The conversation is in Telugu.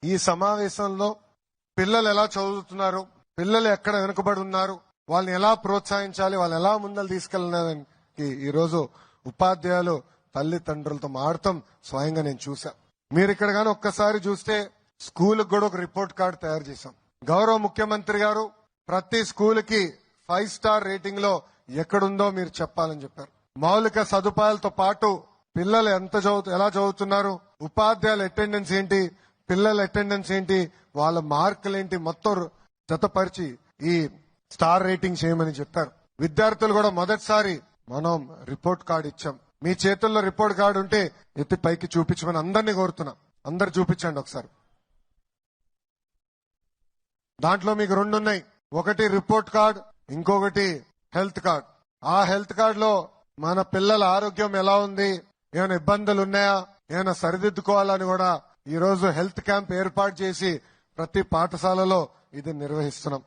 ఈ సమావేశంలో పిల్లలు ఎలా చదువుతున్నారు, పిల్లలు ఎక్కడ వెనుకబడి ఉన్నారు, వాళ్ళని ఎలా ప్రోత్సహించాలి, వాళ్ళని ఎలా ముందలు తీసుకెళ్ళడానికి ఈ రోజు ఉపాధ్యాయులు తల్లిదండ్రులతో మాడటం స్వయంగా నేను చూసా. మీరు ఇక్కడ గానీ ఒక్కసారి చూస్తే స్కూల్ కూడా ఒక రిపోర్ట్ కార్డు తయారు చేశాం. గౌరవ ముఖ్యమంత్రి గారు ప్రతి స్కూల్ కి 5 స్టార్ రేటింగ్ లో ఎక్కడుందో మీరు చెప్పాలని చెప్పారు. మౌలిక సదుపాయాలతో పాటు పిల్లలు ఎలా చదువుతున్నారు, ఉపాధ్యాయుల అటెండెన్స్ ఏంటి, పిల్లల అటెండెన్స్ ఏంటి, వాళ్ళ మార్కులు ఏంటి, మొత్తం జతపరిచి ఈ స్టార్ రేటింగ్ చేయమని చెప్పారు. విద్యార్థులు కూడా మొదటిసారి మనం రిపోర్ట్ కార్డు ఇచ్చాం. మీ చేతుల్లో రిపోర్ట్ కార్డు ఉంటే ఎత్తి పైకి చూపించమని అందరినీ కోరుతున్నా. అందరు చూపించండి ఒకసారి. దాంట్లో మీకు 2 ఉన్నాయి. ఒకటి రిపోర్ట్ కార్డ్, ఇంకొకటి హెల్త్ కార్డ్. ఆ హెల్త్ కార్డ్ లో మన పిల్లల ఆరోగ్యం ఎలా ఉంది, ఏమైనా ఇబ్బందులు ఉన్నాయా, ఏమైనా సరిదిద్దుకోవాలని కూడా ఈ రోజు హెల్త్ క్యాంప్ ఏర్పాటు చేసి ప్రతి పాఠశాలలో ఇది నిర్వహిస్తున్నాం.